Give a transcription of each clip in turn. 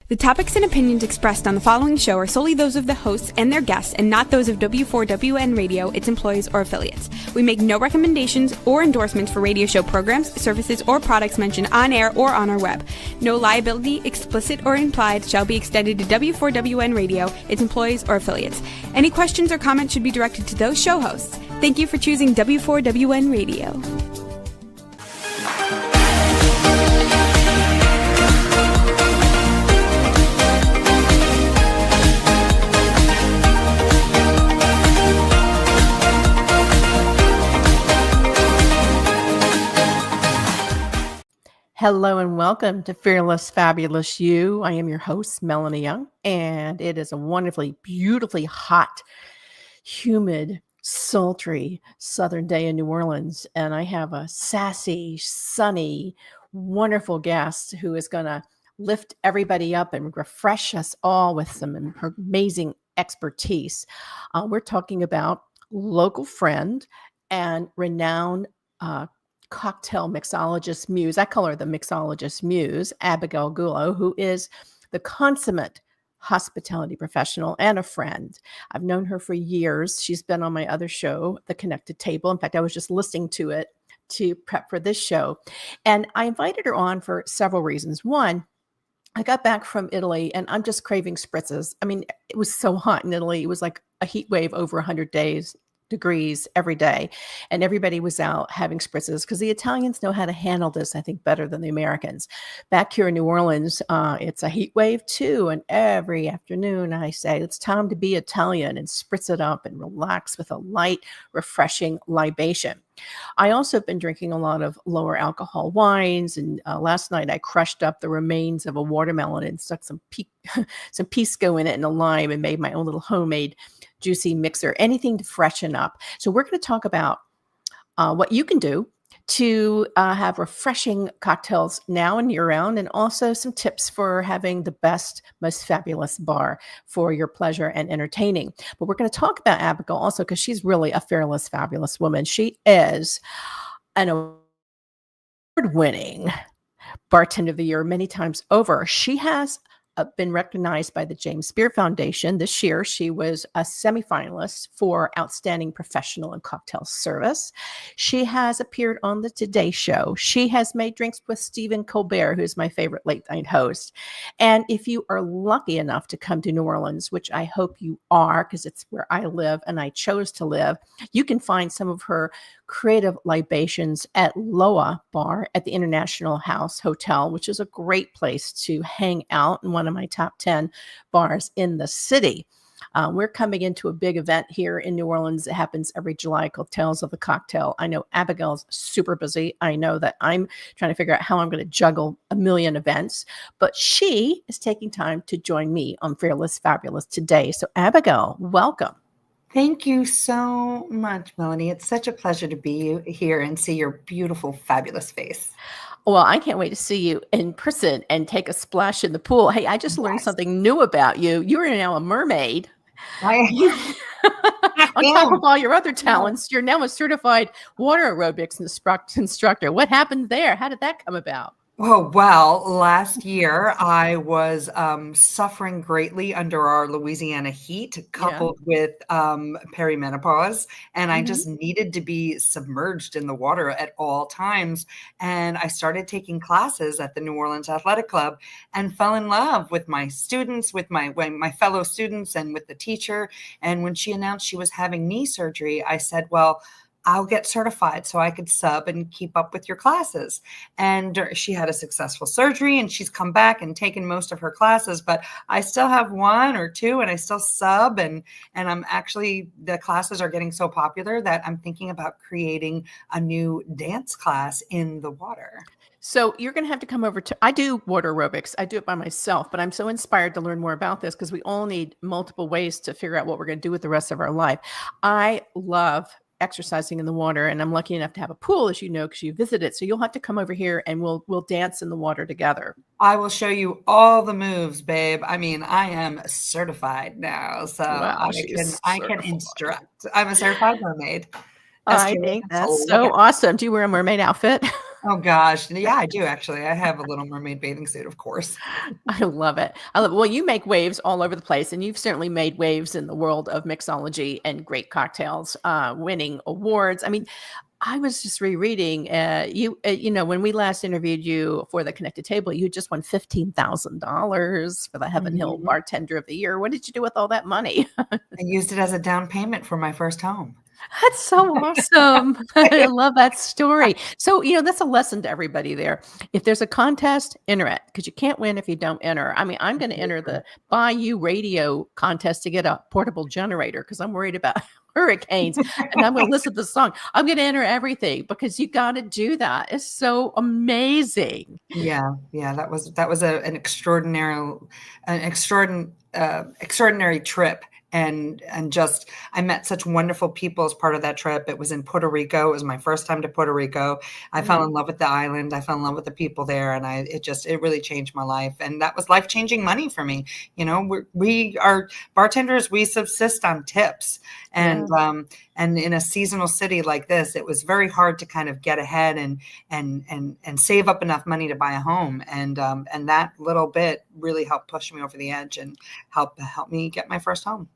The topics and opinions expressed on the following show are solely those of the hosts and their guests and not those of W4WN Radio, its employees, or affiliates. We make no recommendations or endorsements for radio show programs, services, or products mentioned on air or on our web. No liability, explicit or implied, shall be extended to W4WN Radio, its employees, or affiliates. Any questions or comments should be directed to those show hosts. Thank you for choosing W4WN Radio. Hello and welcome to Fearless, Fabulous You. I am your host, Melanie Young, and it is a wonderfully, beautifully hot, humid, sultry southern day in New Orleans. And I have a sassy, sunny, wonderful guest who is going to lift everybody up and refresh us all with some amazing expertise. We're talking about local friend and renowned cocktail mixologist muse. I call her the Mixologist Muse, Abigail Gullo, who is the consummate hospitality professional and a friend. I've known her for years. She's been on my other show, The Connected Table. In fact, I was just listening to it to prep for this show. And I invited her on for several reasons. One, I got back from Italy and I'm just craving spritzes. I mean, it was so hot in Italy. It was like a heat wave over 100 degrees every day, and everybody was out having spritzes because the Italians know how to handle this, I think, better than the Americans. Back here in New Orleans, it's a heat wave too, and every afternoon I say it's time to be Italian and spritz it up and relax with a light, refreshing libation. I also have been drinking a lot of lower alcohol wines, and last night I crushed up the remains of a watermelon and stuck some pisco in it and a lime and made my own little homemade juicy mixer, anything to freshen up. So we're going to talk about what you can do to have refreshing cocktails now and year-round, and also some tips for having the best, most fabulous bar for your pleasure and entertaining. But we're going to talk about Abigail also because she's really a fearless, fabulous woman. She is an award-winning Bartender of the Year many times over. She has been recognized by the James Beard Foundation. This year, she was a semifinalist for Outstanding Professional and Cocktail Service. She has appeared on the Today Show. She has made drinks with Stephen Colbert, who's my favorite late night host. And if you are lucky enough to come to New Orleans, which I hope you are, because it's where I live and I chose to live, you can find some of her creative libations at Loa Bar at the International House Hotel, which is a great place to hang out and one of my top 10 bars in the city. We're coming into a big event here in New Orleans. It happens every July called Tales of the Cocktail. I know Abigail's super busy. I know that I'm trying to figure out how I'm going to juggle a million events, but she is taking time to join me on Fearless Fabulous today. So Abigail, welcome. Thank you so much, Melanie. It's such a pleasure to be here and see your beautiful, fabulous face. Well, I can't wait to see you in person and take a splash in the pool. Hey, I just learned something new about you. You are now a mermaid. On top of all your other talents, you're now a certified water aerobics instructor. What happened there? How did that come about? Oh, well, last year I was suffering greatly under our Louisiana heat coupled with perimenopause, and I just needed to be submerged in the water at all times. And I started taking classes at the New Orleans Athletic Club and fell in love with my students, with my fellow students, and with the teacher. And when she announced she was having knee surgery, I said, well, I'll get certified so I could sub and keep up with your classes. And she had a successful surgery and she's come back and taken most of her classes, but I still have one or two and I still sub. And I'm actually, the classes are getting so popular that I'm thinking about creating a new dance class in the water. So you're going to have to come over I do water aerobics. I do it by myself, but I'm so inspired to learn more about this because we all need multiple ways to figure out what we're going to do with the rest of our life. I love exercising in the water, and I'm lucky enough to have a pool, as you know, because you visit it. So you'll have to come over here and we'll dance in the water together. I will show you all the moves, babe. I mean, I am certified now, so wow, I can instruct. I'm a certified mermaid. I think that's so awesome. Do you wear a mermaid outfit? Oh gosh. Yeah, I do actually. I have a Little Mermaid bathing suit, of course. I love it. I love it. Well, you make waves all over the place, and you've certainly made waves in the world of mixology and great cocktails, winning awards. I mean, I was just rereading when we last interviewed you for the Connected Table, you just won $15,000 for the Heaven Hill Mhm. Bartender of the Year. What did you do with all that money? I used it as a down payment for my first home. That's so awesome. I love that story. So, that's a lesson to everybody there. If there's a contest, enter it because you can't win if you don't enter. I mean, I'm going to enter the Bayou Radio contest to get a portable generator because I'm worried about hurricanes and I'm going to listen to the song. I'm going to enter everything because you got to do that. It's so amazing. Yeah, yeah, that was an extraordinary trip. And just I met such wonderful people as part of that trip. It was in Puerto Rico. It was my first time to Puerto Rico. I fell in love with the island. I fell in love with the people there, and it really changed my life. And that was life-changing money for me. We are bartenders. We subsist on tips, and in a seasonal city like this, it was very hard to kind of get ahead and save up enough money to buy a home. And that little bit really helped push me over the edge and help me get my first home.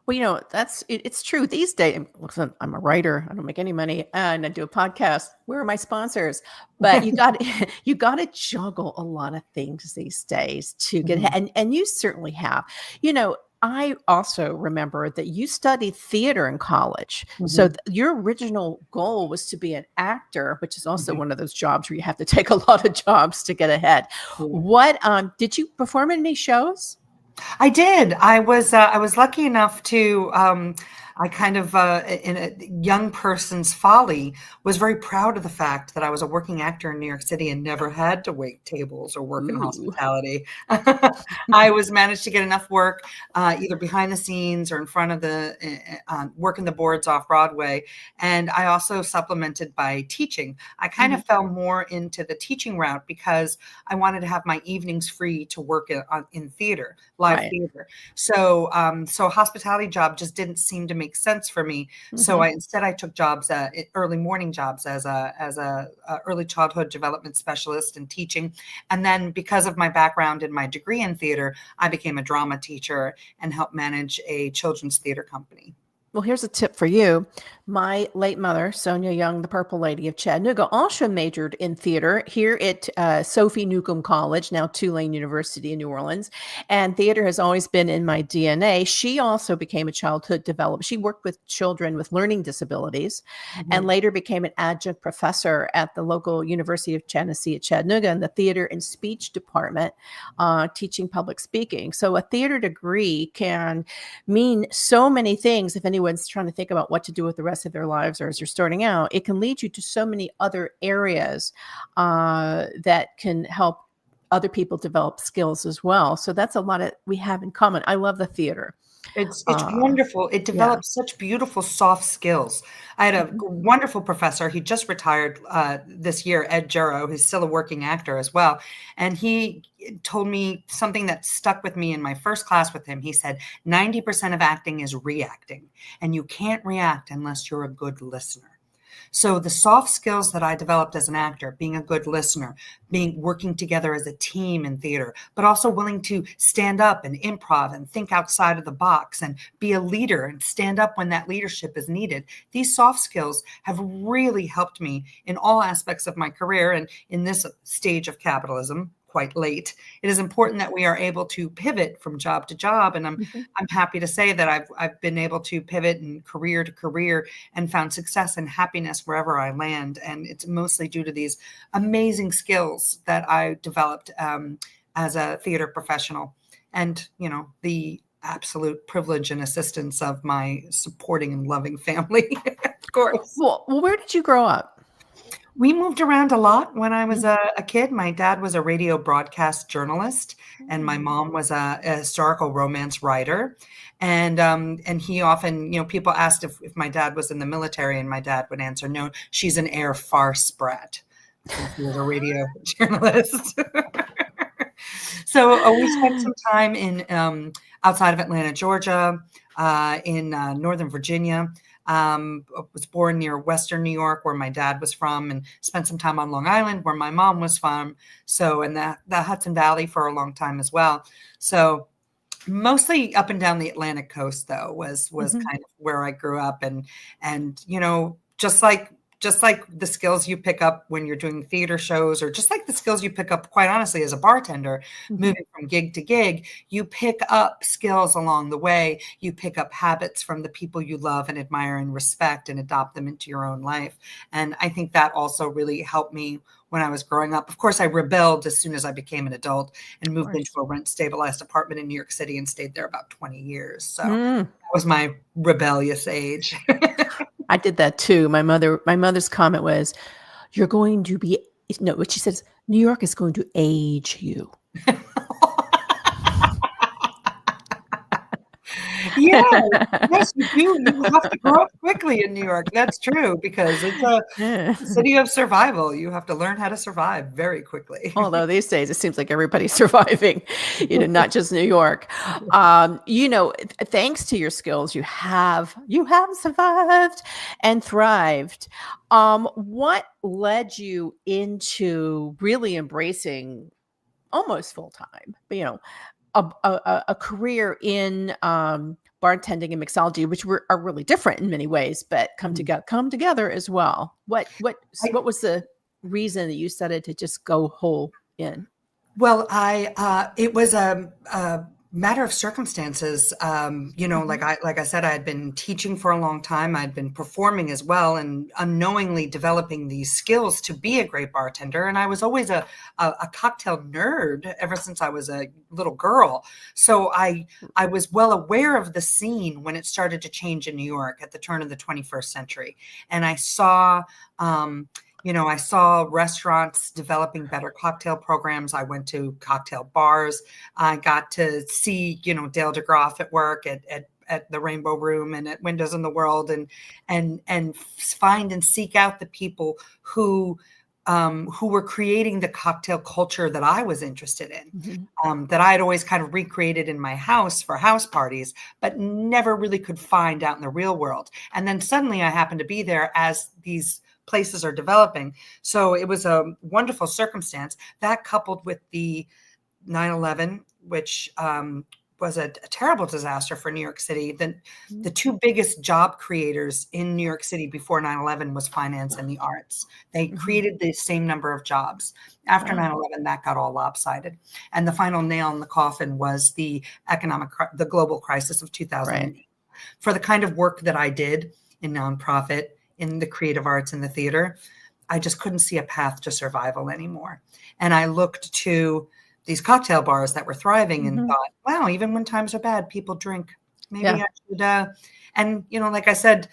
Well, it's true these days. Listen, I'm a writer. I don't make any money, and I do a podcast. Where are my sponsors? But you got to juggle a lot of things these days to get ahead, and you certainly have. I also remember that you studied theater in college. So your original goal was to be an actor, which is also one of those jobs where you have to take a lot of jobs to get ahead. What did you perform in any shows? I did. I was lucky enough to I kind of in a young person's folly was very proud of the fact that I was a working actor in New York City and never had to wait tables or work in hospitality. I managed to get enough work either behind the scenes or in front of the working the boards off Broadway, and I also supplemented by teaching. I kind of fell more into the teaching route because I wanted to have my evenings free to work in theater, live theater. So so a hospitality job just didn't seem to make sense for me. So I took jobs, early morning jobs as a early childhood development specialist and teaching. And then because of my background and my degree in theater, I became a drama teacher and helped manage a children's theater company. Well, here's a tip for you. My late mother, Sonia Young, the Purple Lady of Chattanooga, also majored in theater here at Sophie Newcomb College, now Tulane University in New Orleans. And theater has always been in my DNA. She also became a childhood developer. She worked with children with learning disabilities and later became an adjunct professor at the local University of Tennessee at Chattanooga in the theater and speech department, teaching public speaking. So a theater degree can mean so many things if anyone's trying to think about what to do with the rest of their lives or as you're starting out. It can lead you to so many other areas that can help other people develop skills as well. So that's a lot of we have in common. I love the theater. It's wonderful. It develops such beautiful soft skills. I had a wonderful professor. He just retired this year, Ed Jarrow, who's still a working actor as well. And he told me something that stuck with me in my first class with him. He said, 90% of acting is reacting, and you can't react unless you're a good listener. So the soft skills that I developed as an actor, being a good listener, working together as a team in theater, but also willing to stand up and improv and think outside of the box and be a leader and stand up when that leadership is needed. These soft skills have really helped me in all aspects of my career. And in this stage of capitalism, quite late, it is important that we are able to pivot from job to job. And I'm happy to say that I've been able to pivot in career to career and found success and happiness wherever I land. And it's mostly due to these amazing skills that I developed as a theater professional. And, the absolute privilege and assistance of my supporting and loving family, of course. Well, where did you grow up? We moved around a lot when I was a kid. My dad was a radio broadcast journalist, and my mom was a historical romance writer. And he often, people asked if my dad was in the military, and my dad would answer, no, she's an Air Force brat. He was a radio journalist. So we spent some time in outside of Atlanta, Georgia, in Northern Virginia. Was born near Western New York, where my dad was from, and spent some time on Long Island, where my mom was from. So, and the Hudson Valley for a long time as well. So mostly up and down the Atlantic coast, though, was kind of where I grew up. And, you know, just like the skills you pick up when you're doing theater shows, or just like the skills you pick up, quite honestly, as a bartender, moving from gig to gig, you pick up skills along the way. You pick up habits from the people you love and admire and respect, and adopt them into your own life. And I think that also really helped me when I was growing up. Of course, I rebelled as soon as I became an adult and moved into a rent-stabilized apartment in New York City and stayed there about 20 years. So that was my rebellious age. I did that too. My mother's comment was, "You're going to be," no, what she says, "New York is going to age you." Yeah, yes, you do. You have to grow up quickly in New York. That's true, because it's a city of survival. You have to learn how to survive very quickly. Although these days it seems like everybody's surviving, not just New York. Thanks to your skills, you have survived and thrived. What led you into really embracing almost full time, a career in bartending and mixology, which are really different in many ways, but come together as well? What was the reason that you decided to just go whole in? Well, it was a matter of circumstances. Like I said, I had been teaching for a long time. I'd been performing as well, and unknowingly developing these skills to be a great bartender. And I was always a cocktail nerd ever since I was a little girl. So I was well aware of the scene when it started to change in New York at the turn of the 21st century. And I saw I saw restaurants developing better cocktail programs. I went to cocktail bars. I got to see, Dale DeGroff at work at the Rainbow Room and at Windows in the World, and find and seek out the people who were creating the cocktail culture that I was interested in, that I had always kind of recreated in my house for house parties, but never really could find out in the real world. And then suddenly I happened to be there as these places are developing. So it was a wonderful circumstance that, coupled with the 9/11, which was a terrible disaster for New York City. The two biggest job creators in New York City before 9/11 was finance and the arts. They created the same number of jobs. After 9/11, that got all lopsided. And the final nail in the coffin was the global crisis of 2008. Right. For the kind of work that I did in nonprofit, in the creative arts and the theater, I just couldn't see a path to survival anymore. And I looked to these cocktail bars that were thriving and thought, wow, even when times are bad, people drink. Maybe I should. And, like I said,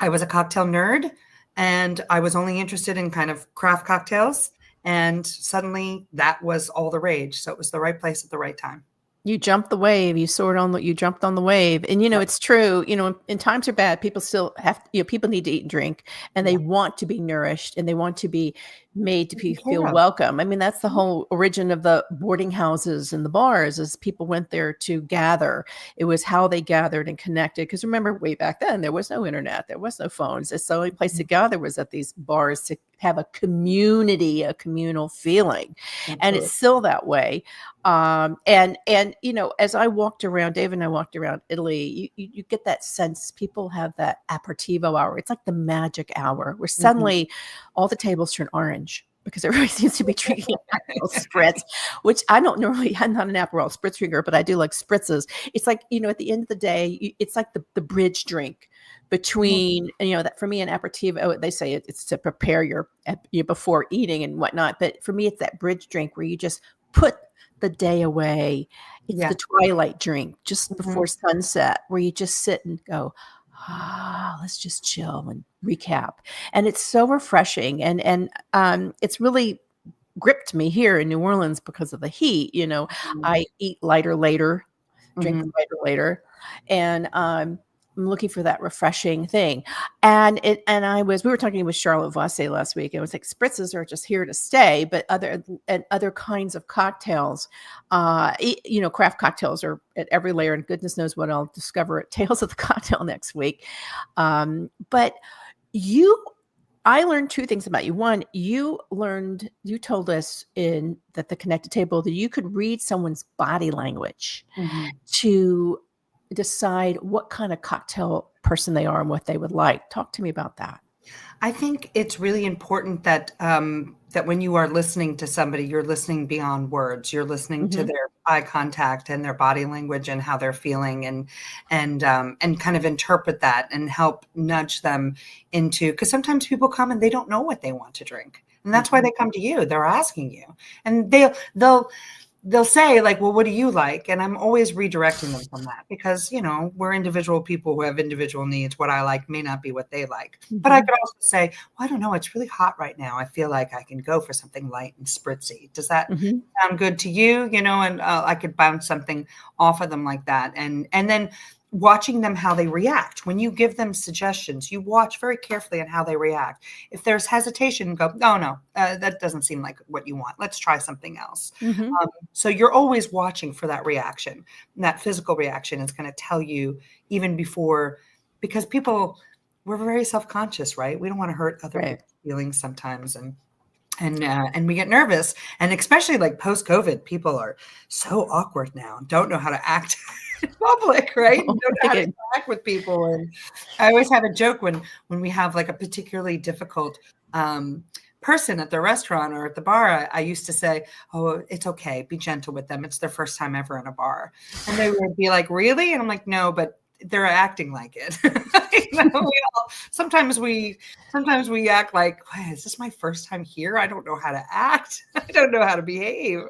I was a cocktail nerd, and I was only interested in kind of craft cocktails. And suddenly that was all the rage. So it was the right place at the right time. You jumped the wave. You jumped on the wave. And, it's true, in times are bad, people still have, people need to eat and drink, and they want to be nourished, and they want to be made to feel welcome. I mean, that's the whole origin of the boarding houses and the bars, is people went there to gather. It was how they gathered and connected. Because remember, way back then, there was no internet, there was no phones. It's the only place to gather was at these bars to have a community, a communal feeling. Absolutely. And it's still that way. And as I walked around, Dave and I walked around Italy, you get that sense people have that aperitivo hour. It's like the magic hour where suddenly all the tables turn orange because everybody seems to be drinking Spritz, which I'm not an Aperol Spritz drinker, but I do like Spritzes. It's like, at the end of the day, it's like the bridge drink between, that for me, an aperitivo, they say it's to prepare your before eating and whatnot. But for me, it's that bridge drink where you just put the day away. It's the twilight drink just before sunset, where you just sit and go, let's just chill and recap. And it's so refreshing. And it's really gripped me here in New Orleans because of the heat. I eat lighter later, drink lighter later. And I'm looking for that refreshing thing. And we were talking with Charlotte Vasse last week. It was like spritzes are just here to stay, but other kinds of cocktails, craft cocktails are at every layer, and goodness knows what I'll discover at Tales of the Cocktail next week. But I learned two things about you. One, you told us that the Connected Table that you could read someone's body language to decide what kind of cocktail person they are and what they would like. Talk to me about that. I think it's really important that that when you are listening to somebody, you're listening beyond words. You're listening to their eye contact and their body language and how they're feeling, and kind of interpret that and help nudge them into, because sometimes people come and they don't know what they want to drink, and that's why they come to you. They're asking you, and they'll say like, well, what do you like? And I'm always redirecting them from that, because, we're individual people who have individual needs. What I like may not be what they like. But I could also say, well, I don't know, it's really hot right now. I feel like I can go for something light and spritzy. Does that sound good to you? And I could bounce something off of them like that. And then watching them, how they react. When you give them suggestions, you watch very carefully on how they react. If there's hesitation, go, oh, no, that doesn't seem like what you want. Let's try something else. So you're always watching for that reaction. And that physical reaction is going to tell you even before, because we're very self-conscious, right? We don't want to hurt other people's feelings sometimes. And we get nervous. And especially like post-COVID, people are so awkward now and don't know how to act in public, right? Don't know how to interact with people. And I always have a joke when we have like a particularly difficult person at the restaurant or at the bar. I used to say, oh, it's okay. Be gentle with them. It's their first time ever in a bar. And they would be like, really? And I'm like, no, but they're acting like it. Sometimes we act like, is this my first time here? I don't know how to act. I don't know how to behave.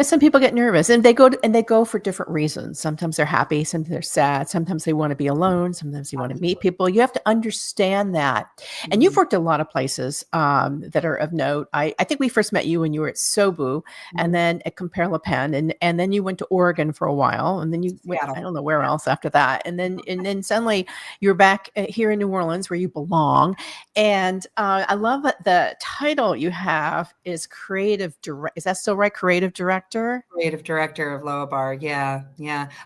Some people get nervous and they go for different reasons. Sometimes they're happy, sometimes they're sad, sometimes they want to be alone, sometimes they want to meet people. You have to understand that. And you've worked at a lot of places that are of note. I think we first met you when you were at Sobu and then at Compare Le Pen, and then you went to Oregon for a while, and then you went, I don't know where else after that. And then suddenly you're back here in New Orleans where you belong. And I love that the title you have is creative director. Is that still right? Creative director of Loa Bar. Yeah.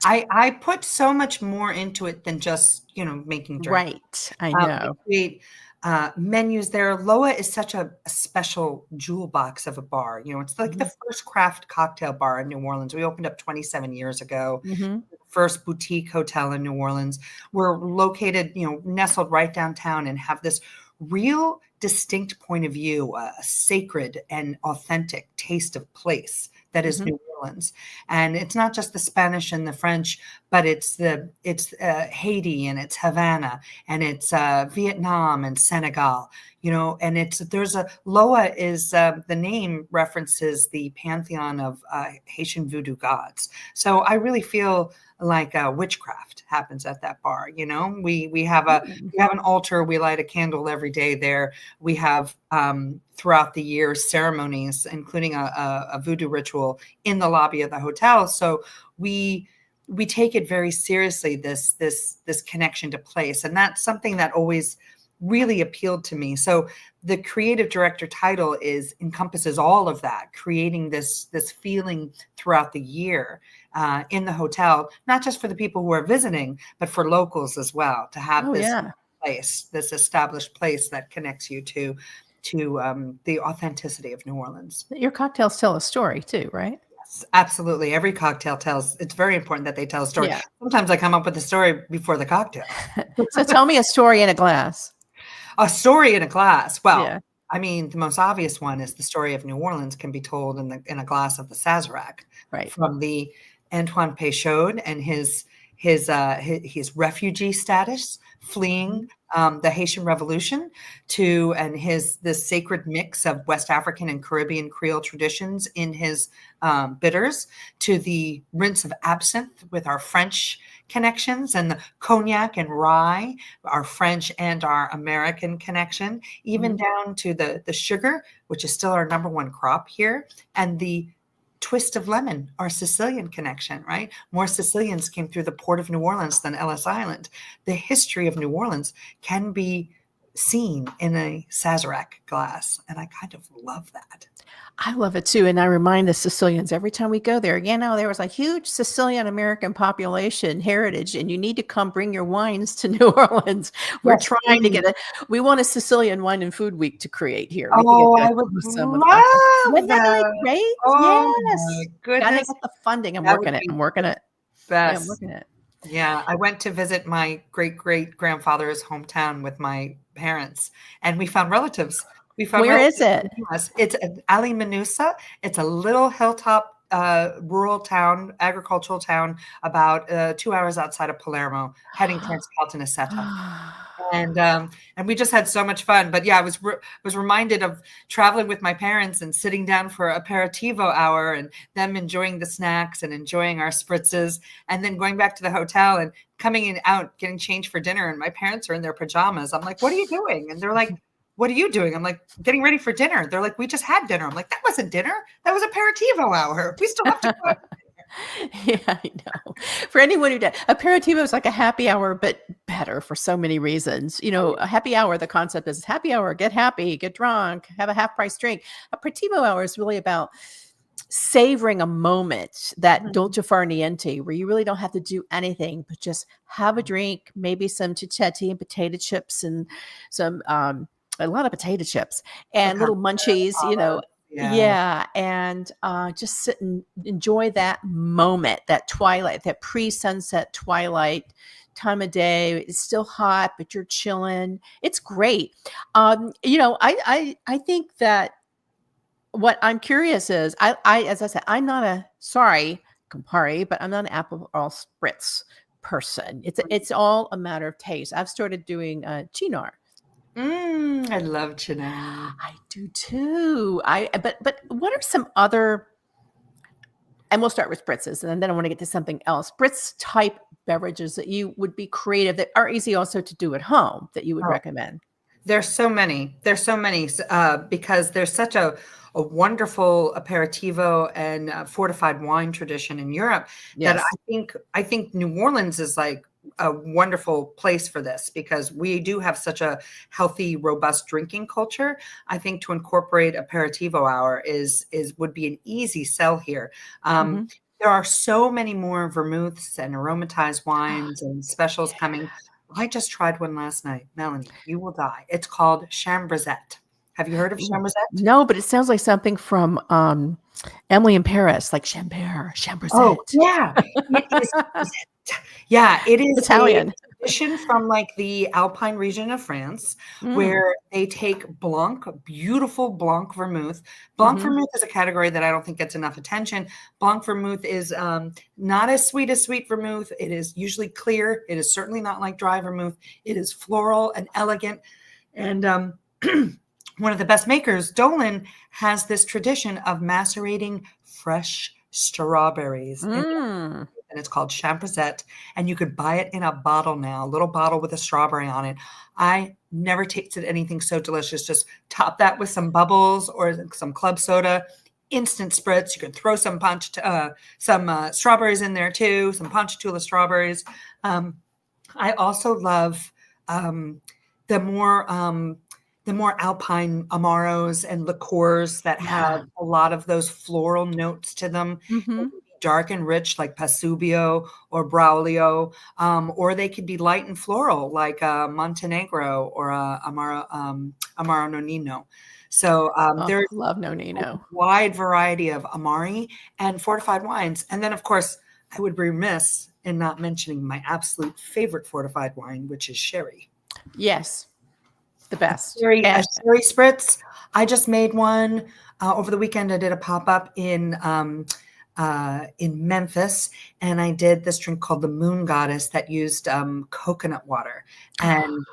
I put so much more into it than just making drinks. Right. I know. We create menus there. Loa is such a special jewel box of a bar. It's like the first craft cocktail bar in New Orleans. We opened up 27 years ago. First boutique hotel in New Orleans. We're located, nestled right downtown, and have this real distinct point of view, a sacred and authentic taste of place that is New Orleans. And it's not just the Spanish and the French, but it's Haiti, and it's Havana, and it's Vietnam and Senegal, and Loa is the name references the pantheon of Haitian voodoo gods. So I really feel like witchcraft happens at that bar. We have an altar. We light a candle every day there. We have throughout the year ceremonies, including a voodoo ritual in the lobby of the hotel. So we take it very seriously, this connection to place, and that's something that always really appealed to me. So the creative director title encompasses all of that, creating this feeling throughout the year in the hotel, not just for the people who are visiting, but for locals as well, to have place, this established place that connects you to the authenticity of New Orleans. Your cocktails tell a story too, right? Yes, absolutely. Every cocktail it's very important that they tell a story. Yeah. Sometimes I come up with a story before the cocktail. So tell me a story in a glass. A story in a glass. Well, I mean, the most obvious one is the story of New Orleans can be told in a glass of the Sazerac, right? From the Antoine Peychaud and his refugee status, fleeing the Haitian Revolution, this sacred mix of West African and Caribbean Creole traditions in his bitters, to the rinse of absinthe with our French connections, and the cognac and rye, our French and our American connection, even down to the sugar, which is still our number one crop here, and the twist of lemon, our Sicilian connection, right? More Sicilians came through the port of New Orleans than Ellis Island. The history of New Orleans can be seen in a Sazerac glass, and I kind of love that. I love it too. And I remind the Sicilians every time we go there, there was a huge Sicilian American population heritage, and you need to come bring your wines to New Orleans. We're trying to get we want a Sicilian wine and food week to create here. I would love Wouldn't that be great? Oh Yes. my goodness. Gotta get the funding. I'm working it. Best. Yeah, I'm working it. Yeah, I went to visit my great-great-grandfather's hometown with my parents, and we found relatives. Where is it? It's Ali Manusa. It's a little hilltop rural town, agricultural town, about 2 hours outside of Palermo, heading towards Caltanissetta. And we just had so much fun. But yeah, I was reminded of traveling with my parents and sitting down for aperitivo hour, and them enjoying the snacks and enjoying our spritzes, and then going back to the hotel and coming out, getting changed for dinner. And my parents are in their pajamas. I'm like, "What are you doing?" And they're like, "What are you doing?" I'm like, "Getting ready for dinner." They're like, "We just had dinner." I'm like, "That wasn't dinner. That was aperitivo hour. We still have to go." Yeah, I know. For anyone who does, aperitivo is like a happy hour, but better for so many reasons. A happy hour, the concept is happy hour, get happy, get drunk, have a half price drink. Aperitivo hour is really about savoring a moment, that dolce far niente, where you really don't have to do anything, but just have a drink, maybe some cicchetti and potato chips and some, a lot of potato chips and little munchies, Yeah. And just sit and enjoy that moment, that twilight, that pre-sunset twilight time of day. It's still hot, but you're chilling. It's great. I think that what I'm curious is, as I said, I'm not sorry, Campari, but I'm not an Aperol Spritz person. It's all a matter of taste. I've started doing Cynar. I love Cynar. I do too. But what are some other, and we'll start with spritzes, and then I want to get to something else. Spritz type beverages that you would be creative, that are easy also to do at home, that you would recommend. There's so many. Because there's such a wonderful aperitivo and fortified wine tradition in Europe that I think New Orleans is like a wonderful place for this, because we do have such a healthy, robust drinking culture. I think to incorporate aperitivo hour would be an easy sell here. There are so many more vermouths and aromatized wines and specials coming. I just tried one last night. Melanie, you will die. It's called Chambresette. Have you heard of Chambresette? No, but it sounds like something from Emily in Paris, like Chambresette. Oh, yeah. It is Italian. A tradition from like the Alpine region of France, where they take Blanc, beautiful Blanc vermouth. Blanc vermouth is a category that I don't think gets enough attention. Blanc vermouth is not as sweet vermouth. It is usually clear. It is certainly not like dry vermouth. It is floral and elegant. And one of the best makers, Dolan, has this tradition of macerating fresh strawberries. And it's called Chambresette, and you could buy it in a bottle now, a little bottle with a strawberry on it. I never tasted anything so delicious. Just top that with some bubbles or some club soda, instant spritz. You can throw some strawberries in there too, some Ponchatoula strawberries. I also love the more alpine amaros and liqueurs that have a lot of those floral notes to them. Dark and rich, like Pasubio or Braulio, or they could be light and floral, like Montenegro or Amaro Nonino. So there's love Nonino. A wide variety of Amari and fortified wines. And then, of course, I would be remiss in not mentioning my absolute favorite fortified wine, which is sherry. Yes, the best. A sherry spritz. I just made one over the weekend. I did a pop-up in Memphis, and I did this drink called the Moon Goddess that used coconut water and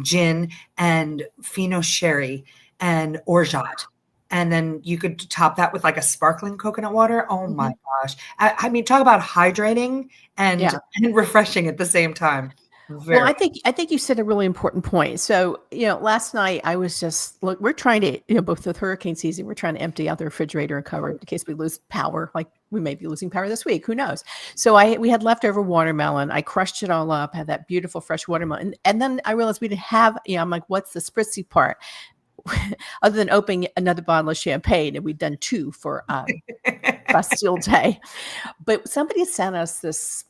gin and Fino sherry and orgeat. And then you could top that with like a sparkling coconut water. Oh my gosh. I mean, talk about hydrating and refreshing at the same time. Well, Very. I think you said a really important point. So, last night I was just look. We're trying to, both with hurricane season, we're trying to empty out the refrigerator and cupboard in case we lose power. Like we may be losing power this week. Who knows? So we had leftover watermelon. I crushed it all up. Had that beautiful fresh watermelon, and then I realized we didn't have. I'm like, what's the spritzy part? Other than opening another bottle of champagne, and we've done 2 for Bastille Day. But somebody sent us this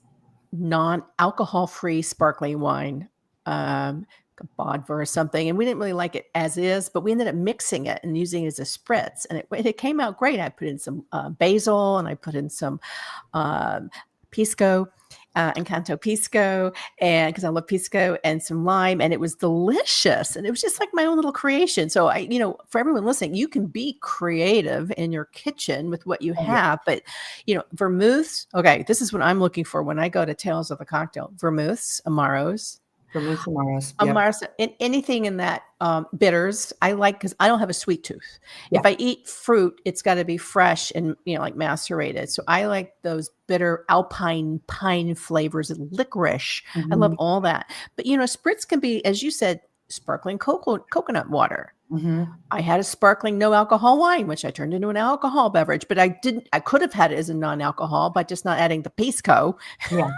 non-alcohol free sparkling wine, Bodvar or something, and we didn't really like it as is, but we ended up mixing it and using it as a spritz, and it came out great. I put in some basil, and I put in some pisco, Encanto pisco, and because I love pisco, and some lime, and it was delicious, and it was just like my own little creation. So for everyone listening, you can be creative in your kitchen with what you have, but vermouths. Okay, this is what I'm looking for when I go to Tales of the Cocktail: vermouths, amaros. Vermouth Amaros. Amaros, and anything in that bitters I like, because I don't have a sweet tooth. Yeah. If I eat fruit, it's got to be fresh and like macerated. So I like those bitter alpine pine flavors and licorice. I love all that. But spritz can be, as you said, sparkling coconut water. I had a sparkling no alcohol wine, which I turned into an alcohol beverage, but I could have had it as a non-alcohol by just not adding the pisco. Yeah.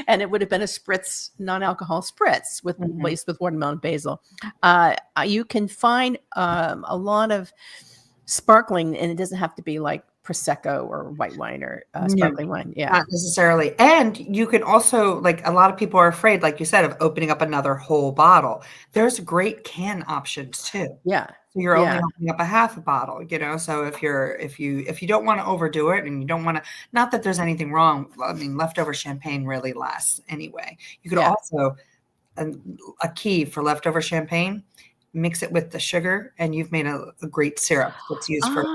And it would have been a spritz, non-alcohol spritz with laced with watermelon and basil. You can find a lot of sparkling, and it doesn't have to be like Prosecco or white wine or sparkling wine. Yeah. Not necessarily. And you can also, like, a lot of people are afraid, like you said, of opening up another whole bottle. There's great can options too. Yeah. So you're only opening up a half a bottle, So if you don't want to overdo it, and you don't want to, not that there's anything wrong. I mean, leftover champagne really lasts anyway. You could also, a key for leftover champagne, mix it with the sugar, and you've made a great syrup that's used for.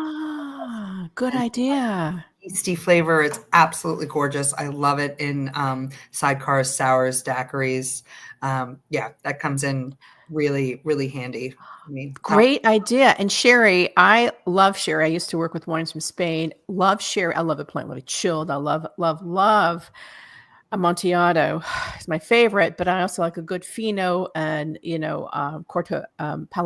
Good idea. Yeasty flavor. It's absolutely gorgeous. I love it in sidecars, sours, daiquiris. That comes in really, really handy. I mean, great idea. And sherry, I love sherry. I used to work with wines from Spain. Love sherry. I love it plain, love it chilled. I love Amontillado is my favorite, but I also like a good Fino and, Palo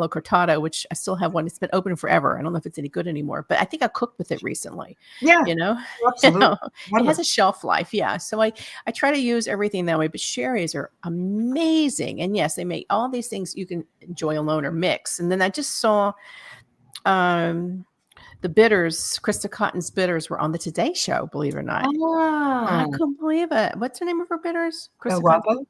Cortado, which I still have one. It's been open forever. I don't know if it's any good anymore, but I think I cooked with it recently. Yeah, absolutely. It has a shelf life. Yeah. So I try to use everything that way, but sherries are amazing. And yes, they make all these things you can enjoy alone or mix. And then I just saw, the bitters, Krista Cotton's bitters were on the Today Show, believe it or not. I couldn't believe it. What's the name of her bitters? Krista Cotton?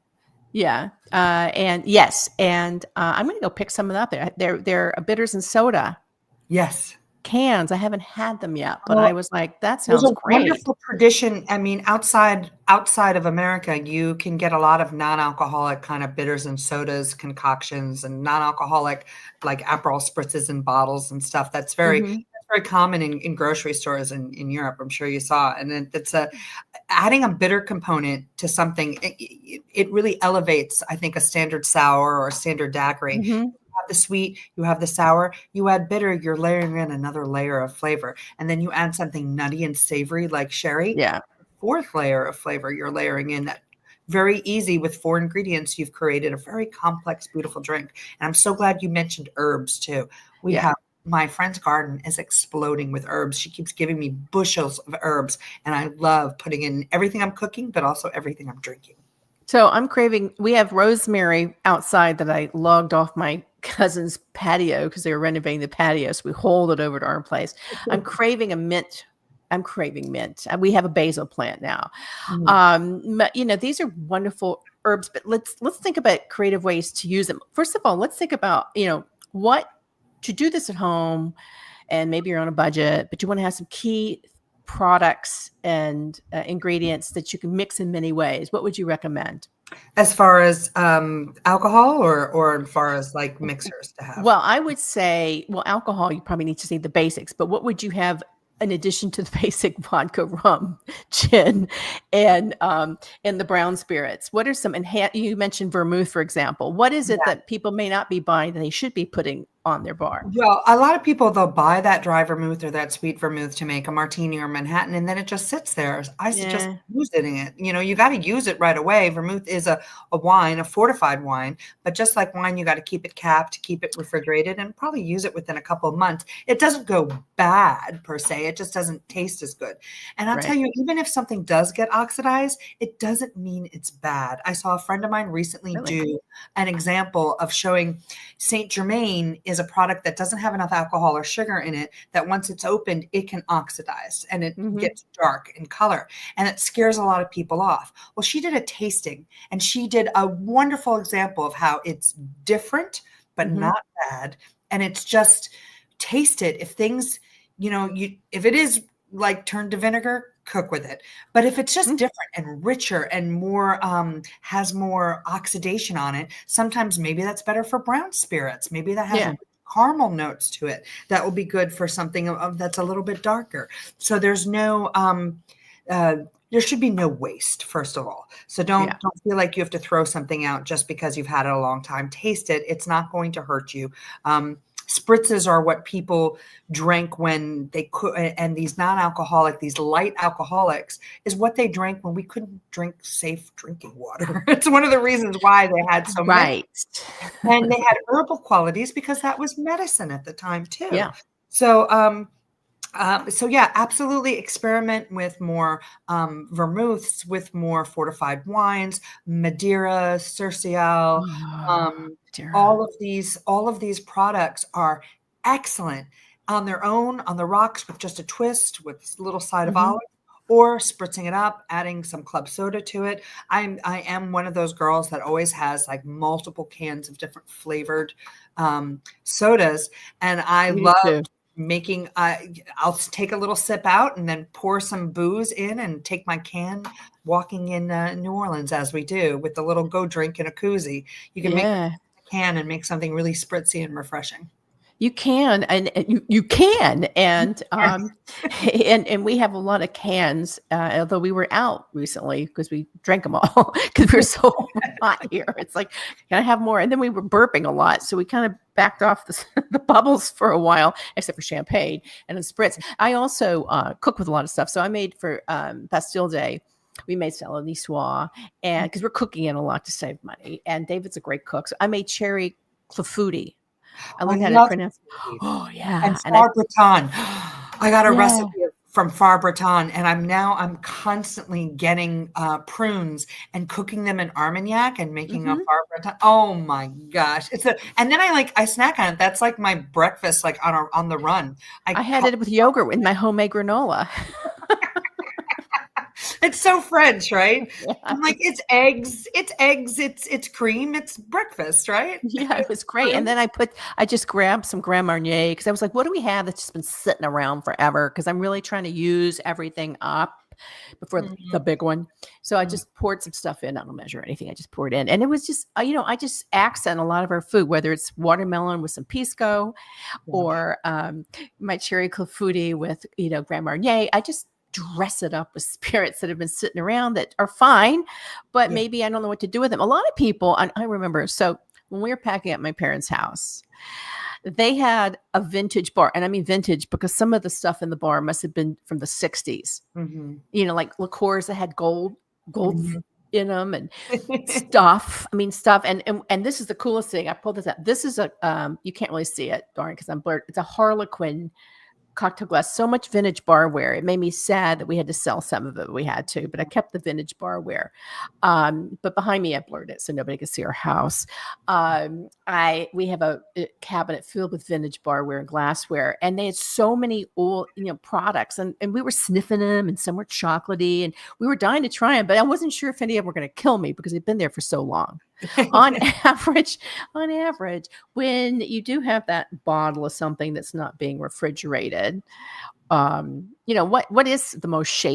Yeah. And yes. And I'm going to go pick some of that up. They're bitters and soda. Yes. Cans. I haven't had them yet, but I was like, that sounds great. Wonderful tradition. I mean, outside of America, you can get a lot of non-alcoholic kind of bitters and sodas, concoctions, and non-alcoholic like Aperol spritzes and bottles and stuff. That's very common in grocery stores in Europe. I'm sure you saw. And then it's adding a bitter component to something. It really elevates, I think, a standard sour or a standard daiquiri. You have the sweet, you have the sour, you add bitter, you're layering in another layer of flavor. And then you add something nutty and savory like sherry. Yeah. 4th layer of flavor you're layering in. That very easy with 4 ingredients. You've created a very complex, beautiful drink. And I'm so glad you mentioned herbs too. We have, my friend's garden is exploding with herbs. She keeps giving me bushels of herbs, and I love putting in everything I'm cooking, but also everything I'm drinking. So I'm craving, we have rosemary outside that I logged off my cousin's patio because they were renovating the patio. So we hauled it over to our place. I'm craving a mint. We have a basil plant now. These are wonderful herbs, but let's think about creative ways to use them. First of all, let's think about, what to do this at home, and maybe you're on a budget, but you want to have some key products and ingredients that you can mix in many ways. What would you recommend? As far as alcohol or as far as like mixers to have? Well, I would say, alcohol, you probably need to see the basics, but what would you have in addition to the basic vodka, rum, gin, and the brown spirits? What are some, you mentioned vermouth, for example. What is it that people may not be buying that they should be putting on their bar. Well, a lot of people, they'll buy that dry vermouth or that sweet vermouth to make a martini or Manhattan, and then it just sits there. I suggest Yeah. using it. You got to use it right away. Vermouth is a wine, a fortified wine, but just like wine, you got to keep it capped, keep it refrigerated, and probably use it within a couple of months. It doesn't go bad per se. It just doesn't taste as good. And I'll tell you, even if something does get oxidized, it doesn't mean it's bad. I saw a friend of mine recently do an example of showing Saint Germain is a product that doesn't have enough alcohol or sugar in it, that once it's opened, it can oxidize and it gets dark in color. And it scares a lot of people off. Well, she did a tasting and she did a wonderful example of how it's different, but not bad. And it's just taste it. If things, if it is like turned to vinegar, cook with it. But if it's just different and richer and more, has more oxidation on it, sometimes maybe that's better for brown spirits. Maybe that has caramel notes to it. That will be good for something that's a little bit darker. So there's no, there should be no waste, first of all. So don't feel like you have to throw something out just because you've had it a long time. Taste it. It's not going to hurt you. Spritzes are what people drank when they could, and these non-alcoholic, these light alcoholics is what they drank when we couldn't drink safe drinking water. It's one of the reasons why they had so many. And they had herbal qualities because that was medicine at the time too. Yeah. So absolutely experiment with more vermouths, with more fortified wines, Madeira, Cercial, all of these products are excellent on their own, on the rocks with just a twist, with a little side of olive, or spritzing it up, adding some club soda to it. I am one of those girls that always has like multiple cans of different flavored sodas, and I love making. I'll take a little sip out and then pour some booze in and take my can. Walking in New Orleans, as we do, with the little go drink in a koozie, you can make a can and make something really spritzy and refreshing. You can, and you can, and and we have a lot of cans. Although we were out recently because we drank them all because we were so hot here. It's like, can I have more? And then we were burping a lot, so we kind of backed off the bubbles for a while, except for champagne and the spritz. I also cook with a lot of stuff, so I made for Bastille Day. We made salad niçoise, and because we're cooking in a lot to save money. And David's a great cook, so I made cherry clafouti. I learned how to pronounce. Oh yeah, and Far Breton. I got a recipe from Far Breton, and I'm constantly getting prunes and cooking them in Armagnac and making a Far Breton. Oh my gosh, and then I snack on it. That's like my breakfast, like on the run. I had it with yogurt in my homemade granola. It's so French, right? Yeah. I'm like, it's eggs, it's cream, it's breakfast, right? Yeah, it was great. And then I just grabbed some Grand Marnier because I was like, what do we have that's just been sitting around forever? Because I'm really trying to use everything up before the big one. So I just poured some stuff in. I don't measure anything. I just poured in. And it was just, I just accent a lot of our food, whether it's watermelon with some pisco or my cherry clafouti with, Grand Marnier. I just dress it up with spirits that have been sitting around that are fine, but maybe I don't know what to do with them. A lot of people, I remember, so when we were packing up my parents' house, they had a vintage bar. And I mean vintage because some of the stuff in the bar must have been from the 60s. Like liqueurs that had gold in them and stuff. And this is the coolest thing. I pulled this out. This is you can't really see it, darn, because I'm blurred. It's a Harlequin cocktail glass, so much vintage barware. It made me sad that we had to sell some of it. We had to, but I kept the vintage barware. But behind me, I blurred it so nobody could see our house. We have a cabinet filled with vintage barware and glassware, and they had so many old, products, and we were sniffing them, and some were chocolatey, and we were dying to try them, but I wasn't sure if any of them were going to kill me because they'd been there for so long. on average, when you do have that bottle of something that's not being refrigerated, what is the most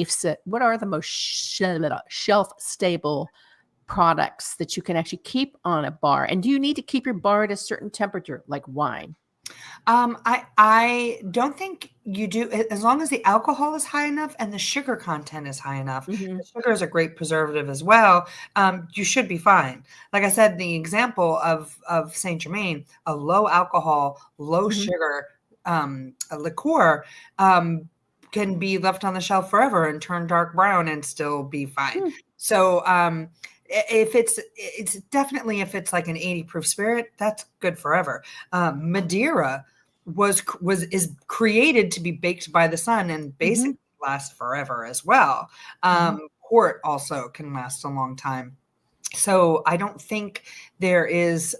what are the most shelf stable products that you can actually keep on a bar? And do you need to keep your bar at a certain temperature, like wine? I don't think you do, as long as the alcohol is high enough and the sugar content is high enough. Mm-hmm. The sugar is a great preservative as well. You should be fine. Like I said, the example of Saint Germain, a low alcohol, low Mm-hmm. sugar a liqueur can be left on the shelf forever and turn dark brown and still be fine. So if it's definitely, if it's like an 80 proof spirit, that's good forever. Madeira is created to be baked by the sun and basically last forever as well. Port also can last a long time. So I don't think there is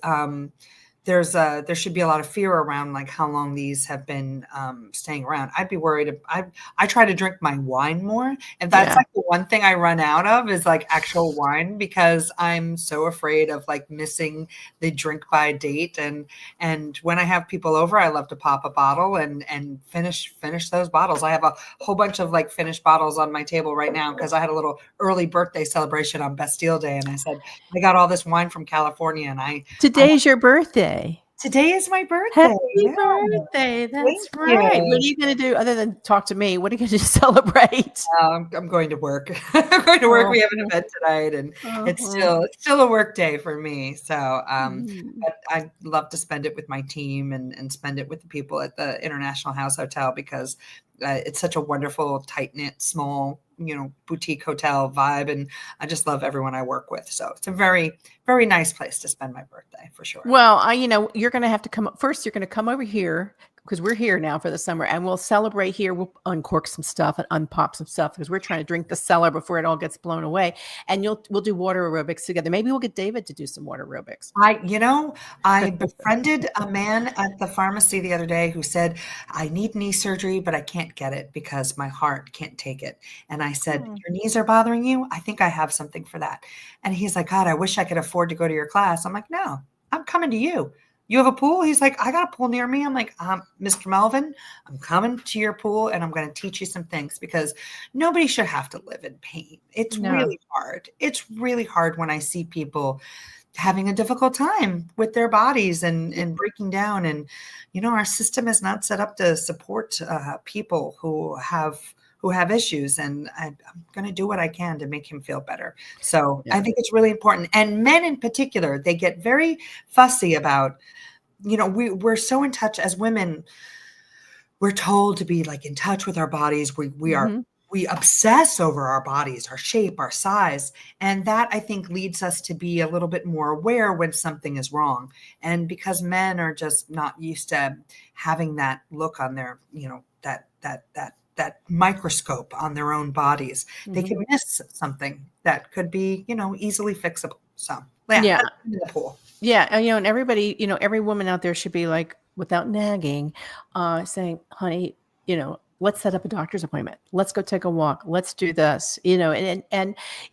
there should be a lot of fear around like how long these have been staying around. I'd be worried. I try to drink my wine more, and that's like the one thing I run out of is like actual wine, because I'm so afraid of like missing the drink by date. And when I have people over, I love to pop a bottle and finish those bottles. I have a whole bunch of like finished bottles on my table right now because I had a little early birthday celebration on Bastille Day, and I said I got all this wine from California, and Today's your birthday. Today is my birthday. Happy birthday. That's right. What are you going to do other than talk to me? What are you going to celebrate? I'm going to work. I'm going to work. We have an event tonight, and it's still a work day for me. So, but I love to spend it with my team and spend it with the people at the International House Hotel, because it's such a wonderful, tight-knit, small, boutique hotel vibe. And I just love everyone I work with. So it's a very, very nice place to spend my birthday for sure. Well, you're going to have to come up first. You're going to come over here, because we're here now for the summer, and we'll celebrate here. We'll uncork some stuff and unpop some stuff, because we're trying to drink the cellar before it all gets blown away. And we'll do water aerobics together. Maybe we'll get David to do some water aerobics. I befriended a man at the pharmacy the other day who said, I need knee surgery, but I can't get it because my heart can't take it. And I said, your knees are bothering you? I think I have something for that. And he's like, God, I wish I could afford to go to your class. I'm like, no, I'm coming to you. You have a pool? He's like, I got a pool near me. I'm like, Mr. Melvin, I'm coming to your pool and I'm going to teach you some things, because nobody should have to live in pain. It's really hard. It's really hard when I see people having a difficult time with their bodies and breaking down. And, our system is not set up to support people who have issues, and I'm going to do what I can to make him feel better. So I think it's really important. And men in particular, they get very fussy about, we're so in touch as women. We're told to be like in touch with our bodies. We obsess over our bodies, our shape, our size. And that, I think, leads us to be a little bit more aware when something is wrong. And because men are just not used to having that look on their, that microscope on their own bodies, they can miss something that could be, easily fixable. So in the pool. Yeah. And everybody, every woman out there should be like, without nagging, saying, honey, let's set up a doctor's appointment. Let's go take a walk. Let's do this, and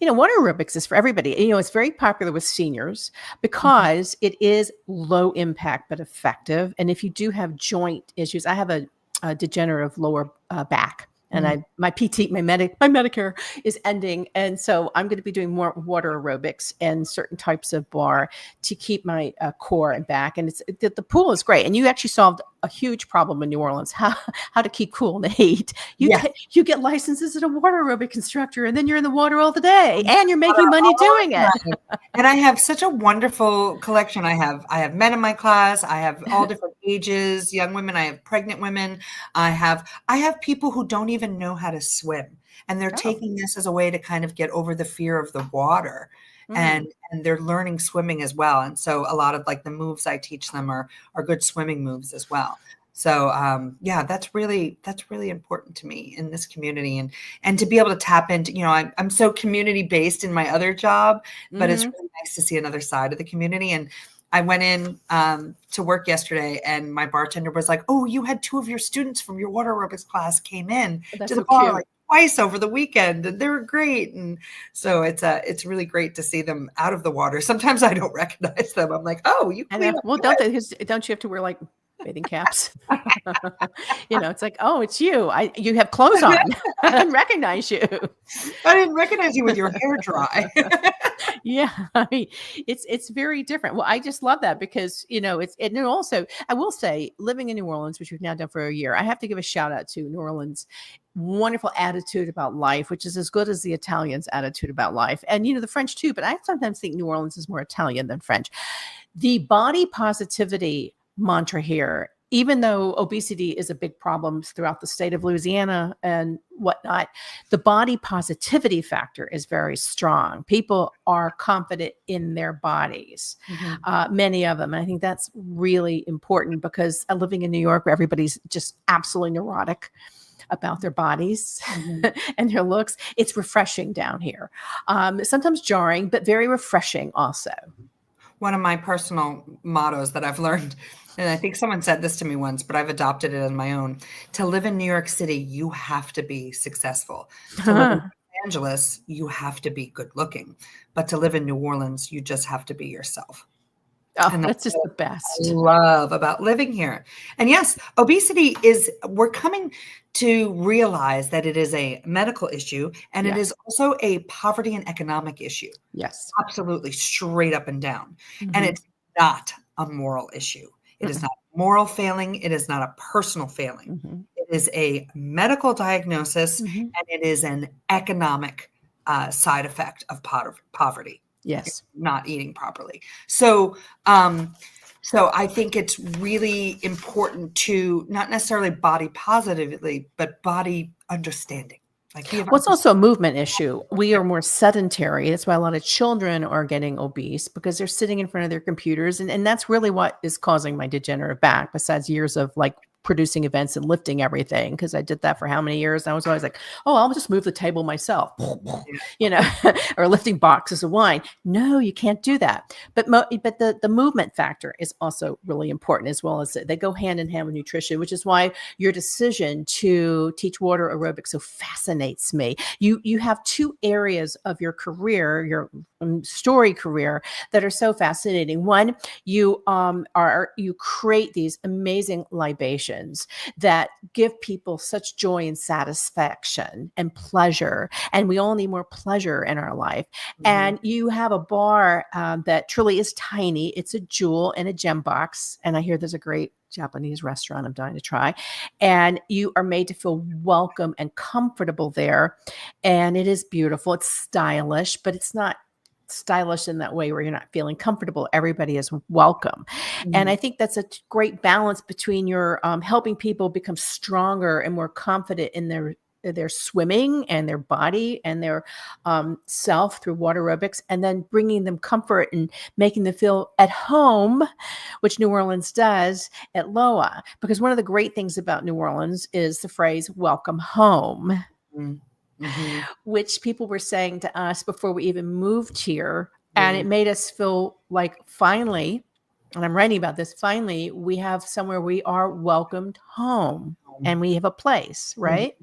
water aerobics is for everybody. It's very popular with seniors because it is low impact, but effective. And if you do have joint issues, I have a degenerative lower back, and my PT, my Medicare is ending. And so I'm going to be doing more water aerobics and certain types of bar to keep my core and back. And the pool is great. And you actually solved a huge problem in New Orleans, how to keep cool in the heat. You get licenses as a water aerobic instructor, and then you're in the water all the day, and you're making money doing it. And I have such a wonderful collection. I have men in my class. I have all different ages, young women. I have pregnant women. I have people who don't even know how to swim, and they're taking this as a way to kind of get over the fear of the water. And they're learning swimming as well. And so a lot of like the moves I teach them are good swimming moves as well. So that's really important to me in this community, and to be able to tap into, I'm so community based in my other job, but it's really nice to see another side of the community. And I went in to work yesterday, and my bartender was like, oh, you had 2 of your students from your water aerobics class came in to the bar like twice over the weekend, and they were great. And so it's really great to see them out of the water. Sometimes I don't recognize them. I'm like, oh, you clean up. Well, don't you have to wear like bathing caps. It's like, oh, it's you. You have clothes on. I didn't recognize you. I didn't recognize you with your hair dry. Yeah, I mean, it's very different. Well, I just love that because and also I will say, living in New Orleans, which we've now done for a year, I have to give a shout out to New Orleans' wonderful attitude about life, which is as good as the Italians' attitude about life, and the French too. But I sometimes think New Orleans is more Italian than French. The body positivity mantra here, even though obesity is a big problem throughout the state of Louisiana and whatnot, the body positivity factor is very strong. People are confident in their bodies, many of them. And I think that's really important because living in New York, where everybody's just absolutely neurotic about their bodies and their looks, it's refreshing down here. Sometimes jarring, but very refreshing also. One of my personal mottos that I've learned, and I think someone said this to me once, but I've adopted it as my own: to live in New York City, you have to be successful. To live in Los Angeles, you have to be good looking. But to live in New Orleans, you just have to be yourself. Oh, and that's just the best. I love about living here. And yes, obesity we're coming to realize that it is a medical issue, and it is also a poverty and economic issue. Yes. Absolutely, straight up and down. And it's not a moral issue. It is not a moral failing. It is not a personal failing. It is a medical diagnosis, and it is an economic side effect of poverty. Yes. Not eating properly. So I think it's really important to not necessarily body positively, but body understanding. Well, it's also a movement issue. We are more sedentary. That's why a lot of children are getting obese, because they're sitting in front of their computers. And that's really what is causing my degenerative back, besides years of producing events and lifting everything, because I did that for how many years? And I was always like, oh, I'll just move the table myself, or lifting boxes of wine. No, you can't do that. But the movement factor is also really important, as well as they go hand in hand with nutrition, which is why your decision to teach water aerobics so fascinates me. You have two areas of your career, your story career, that are so fascinating. One, you create these amazing libations that give people such joy and satisfaction and pleasure. And we all need more pleasure in our life. And you have a bar that truly is tiny. It's a jewel in a gem box. And I hear there's a great Japanese restaurant I'm dying to try. And you are made to feel welcome and comfortable there. And it is beautiful. It's stylish, but it's not stylish in that way where you're not feeling comfortable. Everybody is welcome. And I think that's a great balance between your helping people become stronger and more confident in their swimming and their body and their self through water aerobics, and then bringing them comfort and making them feel at home, which New Orleans does at Loa. Because one of the great things about New Orleans is the phrase "welcome home." Which people were saying to us before we even moved here. And it made us feel like finally, and I'm writing about this, finally, we have somewhere we are welcomed home and we have a place, right?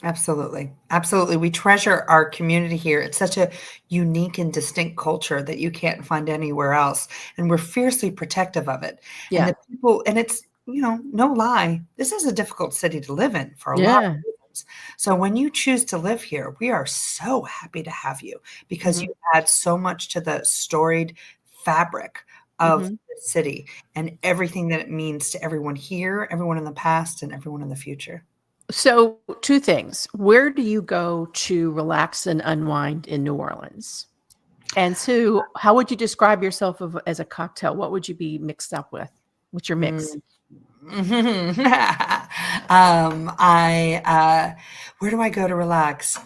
Absolutely. Absolutely. We treasure our community here. It's such a unique and distinct culture that you can't find anywhere else. And we're fiercely protective of it. Yeah. And the people, and it's, no lie, this is a difficult city to live in for a lot of reasons. So when you choose to live here, we are so happy to have you, because you add so much to the storied fabric of the city and everything that it means to everyone here, everyone in the past, and everyone in the future. So two things. Where do you go to relax and unwind in New Orleans? And two, how would you describe yourself as a cocktail? What would you be mixed up with? What's your mix? Where do I go to relax?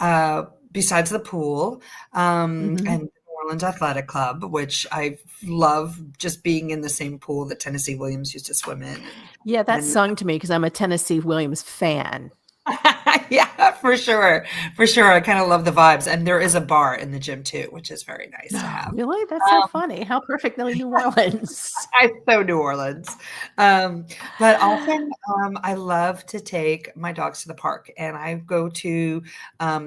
Besides the pool, and New Orleans Athletic Club, which I love, just being in the same pool that Tennessee Williams used to swim in. Yeah, that sung to me because I'm a Tennessee Williams fan. Yeah, for sure. For sure. I kind of love the vibes. And there is a bar in the gym too, which is very nice to have. Really? That's so funny. How perfectly New Orleans. I'm so New Orleans. But often I love to take my dogs to the park, and I go to,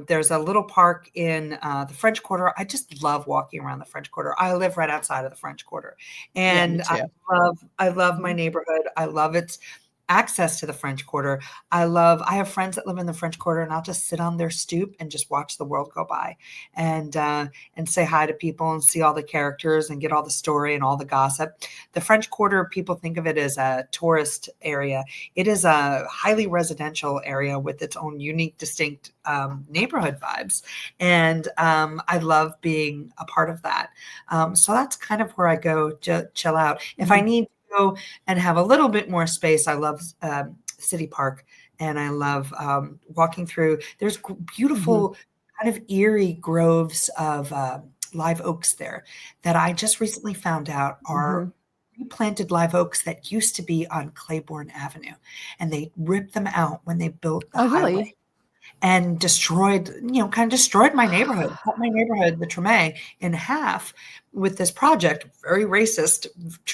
there's a little park in the French Quarter. I just love walking around the French Quarter. I live right outside of the French Quarter, Yeah, me and too. I love my Mhm. neighborhood. I love its access to the French Quarter. I have friends that live in the French Quarter, and I'll just sit on their stoop and just watch the world go by, and say hi to people and see all the characters and get all the story and all the gossip. The French Quarter, people think of it as a tourist area. It is a highly residential area with its own unique, distinct neighborhood vibes, and I love being a part of that. So that's kind of where I go to chill out. If I Mhm. need go and have a little bit more space, I love City Park, and I love walking through. There's Mhm. beautiful, kind of eerie groves of live oaks there that I just recently found out are Mhm. replanted live oaks that used to be on Claiborne Avenue, and they ripped them out when they built the Oh, highway really? and destroyed, kind of destroyed my neighborhood, cut my neighborhood, the Treme, in half with this project. Very racist,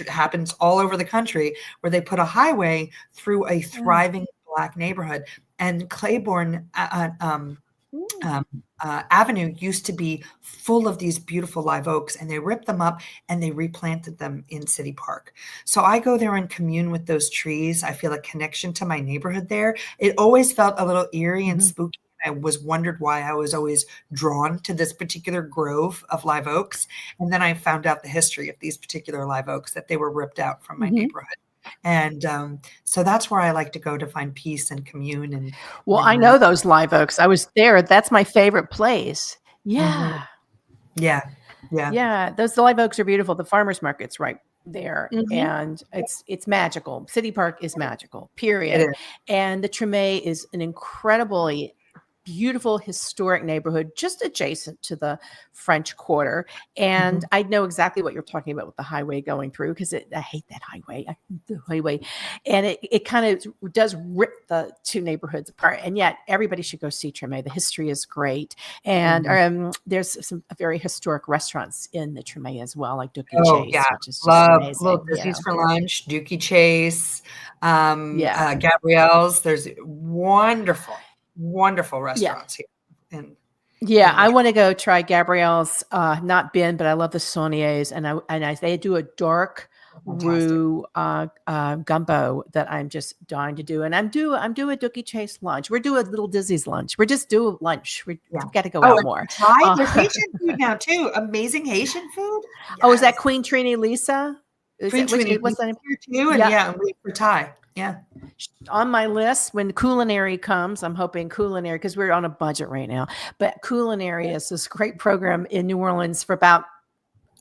happens all over the country, where they put a highway through a Oh. thriving Black neighborhood. And Claiborne Mm. Avenue used to be full of these beautiful live oaks, and they ripped them up and they replanted them in City Park. So I go there and commune with those trees. I feel a connection to my neighborhood there. It always felt a little eerie and Mhm. spooky. I was wondered why I was always drawn to this particular grove of live oaks. And then I found out the history of these particular live oaks, that they were ripped out from my Mhm. neighborhood. And so that's where I like to go to find peace and commune Well, I and know those live oaks. I was there. That's my favorite place. mhm. Yeah. Yeah. Yeah. Yeah, those live oaks are beautiful. The farmers market's right there, Mhm. and it's magical. City Park is magical, It period. is. And the Treme is an incredibly beautiful historic neighborhood just adjacent to the French Quarter. And Mhm. I know exactly what you're talking about with the highway going through, because I hate that highway. The highway. And it kind of does rip the two neighborhoods apart. And yet everybody should go see Treme. The history is great. And Mhm. there's some very historic restaurants in the Treme as well, like Dookie Oh, yeah. Chase, which is just Love amazing. Little Yeah. Disney's for lunch, Dookie Chase, Yeah. Gabrielle's. There's wonderful, wonderful Yeah. restaurants here in Yeah, in the I want to go try Gabrielle's. Not been, but I love the Sauniers, they do a dark fantastic. roux gumbo that I'm just dying to do. And I'm due a Dookie Chase lunch. We're due a Little Dizzy's lunch. We're just due lunch. Yeah. We've got to go Oh, out and more. Thai, Uh, there's Haitian food now too. Amazing Haitian food. oh, is Yes. that Queen Trini Lisa? Is Queen that which? Trini What's the name? here too, and Yeah, yeah, and wait for Thai. Yeah. on my list when culinary comes. I'm hoping culinary, because we're on a budget right now, but culinary is this great program in New Orleans for about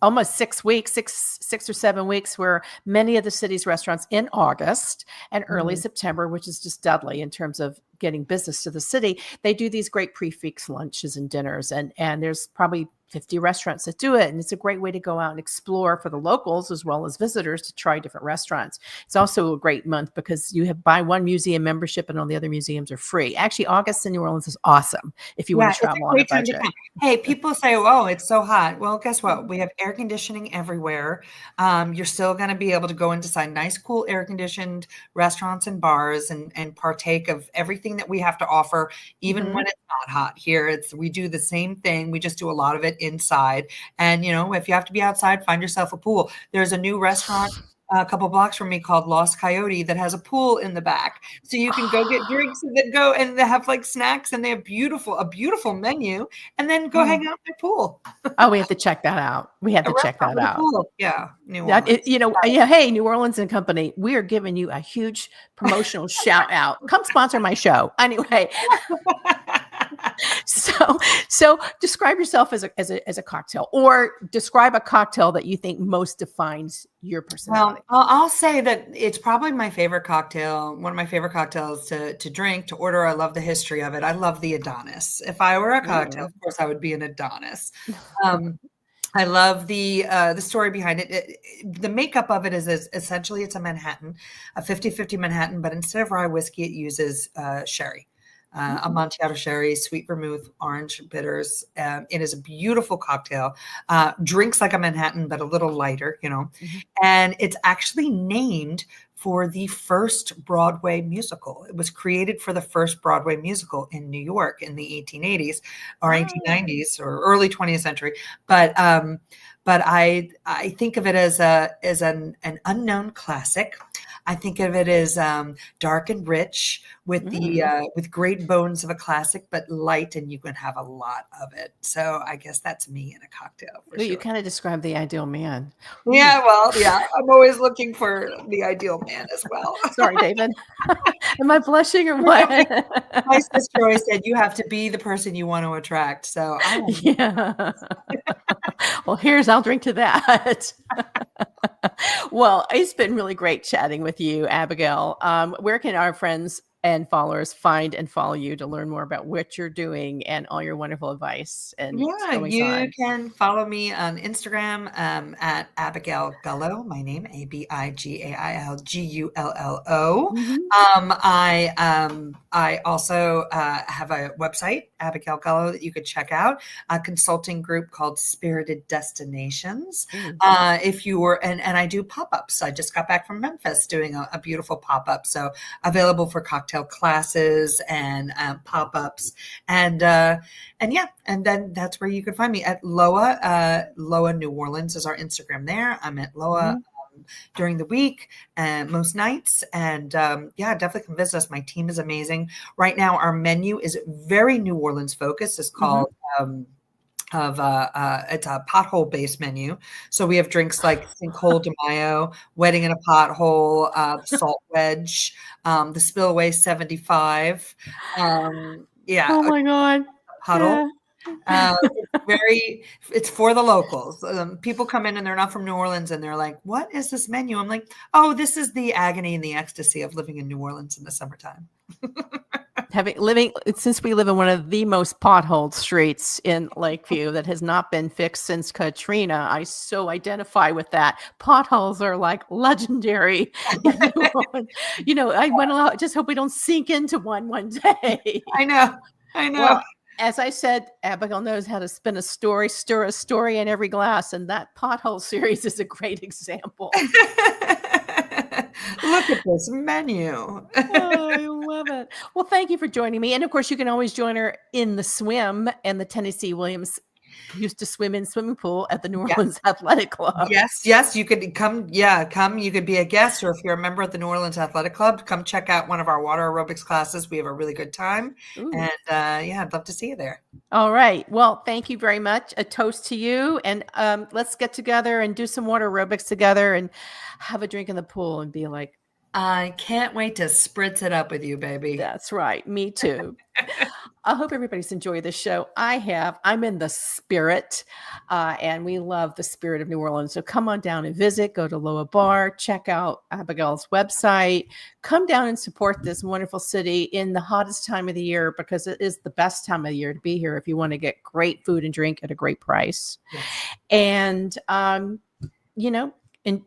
almost 6 weeks, 6 or 7 weeks, where many of the city's restaurants in August and early Mhm. September, which is just deadly in terms of getting business to the city, they do these great prefix lunches and dinners. And there's probably 50 restaurants that do it. And it's a great way to go out and explore for the locals as well as visitors to try different restaurants. It's also a great month because you have buy one museum membership and all the other museums are free. Actually, August in New Orleans is awesome if you want Yeah, to it's a travel on a great time to budget. come. Hey, people say, "Oh, it's so hot." Well, guess what? We have air conditioning everywhere. You're still gonna be able to go into some nice, cool, air-conditioned restaurants and bars and partake of everything that we have to offer, even when Mhm. it's not hot here. We do the same thing. We just do a lot of it inside. And, if you have to be outside, find yourself a pool. There's a new restaurant a couple blocks from me called Lost Coyote that has a pool in the back. So you can go get drinks and then go and they have like snacks, and they have a beautiful menu, and then go Oh. hang out in the pool. Oh, we have to check that out. We have A to check restaurant that with a out. pool. Yeah, New Yeah, Orleans. yeah. Hey, New Orleans and Company, we are giving you a huge promotional shout out. Come sponsor my show. Anyway, so describe yourself as a cocktail, or describe a cocktail that you think most defines your Well, personality. I'll say that it's probably my favorite cocktail, one of my favorite cocktails to drink, to order. I love the history of it. I love the Adonis. If I were a cocktail, Mm. of course, I would be an Adonis. Um, I love the story behind it. The makeup of it is essentially it's a Manhattan, a 50-50 Manhattan, but instead of rye whiskey, it uses sherry. Amontillado sherry, sweet vermouth, orange bitters. It is a beautiful cocktail. Drinks like a Manhattan, but a little lighter, And it's actually named for the first Broadway musical. It was created for the first Broadway musical in New York in the 1880s or 1890s or early 20th century. But I think of it as an unknown classic. I think of it as dark and rich with with great bones of a classic, but light, and you can have a lot of it. So I guess that's me in a cocktail. For sure. You kind of described the ideal man. Yeah, well, yeah, I'm always looking for the ideal man as well. Sorry, David. Am I blushing or what? My sister always said you have to be the person you want to attract. So yeah. Well, I'll drink to that. Well, it's been really great chatting with you, Abigail. Where can our friends and followers find and follow you to learn more about what you're doing and all your wonderful advice? And you can follow me on Instagram at Abigail Gullo. My name, ABIGAILGULLO. I also have a website, Abigail Gullo, that you could check out. A consulting group called Spirited Destinations. If you were, and I do pop-ups. I just got back from Memphis doing a beautiful pop-up. So available for cocktail classes and pop-ups. And then that's where you can find me at Loa. Loa New Orleans is our Instagram there. I'm at Loa during the week and most nights. And definitely come visit us. My team is amazing. Right now, our menu is very New Orleans focused. It's called it's a pothole based menu. So we have drinks like Sinkhole de Mayo, Wedding in a Pothole, Salt Wedge, the Spillway 75. Oh my God. Puddle. Yeah. It's for the locals. People come in and they're not from New Orleans and they're like, what is this menu? I'm like, oh, this is the agony and the ecstasy of living in New Orleans in the summertime. Since we live in one of the most potholed streets in Lakeview that has not been fixed since Katrina, I so identify with that. Potholes are like legendary. I just hope we don't sink into one day. I know. Well, as I said, Abigail knows how to spin a story, stir a story in every glass, and that pothole series is a great example. Look at this menu. Oh, I love it. Well, thank you for joining me. And of course, you can always join her in the swim and the Tennessee Williams used to swim in swimming pool at the New Orleans Athletic Club. Yes. You could come. Yeah, come. You could be a guest, or if you're a member at the New Orleans Athletic Club, come check out one of our water aerobics classes. We have a really good time. Ooh. And I'd love to see you there. All right. Well, thank you very much. A toast to you. And let's get together and do some water aerobics together and have a drink in the pool and be like, I can't wait to spritz it up with you, baby. That's right. Me too. I hope everybody's enjoyed this show. I have. I'm in the spirit, and we love the spirit of New Orleans. So come on down and visit. Go to Loa Bar. Check out Abigail's website. Come down and support this wonderful city in the hottest time of the year, because it is the best time of the year to be here if you want to get great food and drink at a great price. Yes. And,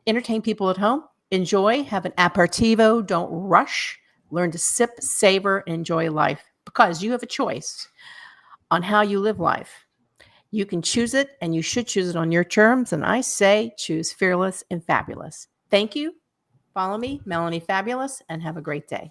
entertain people at home. Enjoy, have an aperitivo, don't rush, learn to sip, savor, and enjoy life, because you have a choice on how you live life. You can choose it, and you should choose it on your terms. And I say choose fearless and fabulous. Thank you. Follow me, Melanie Fabulous, and have a great day.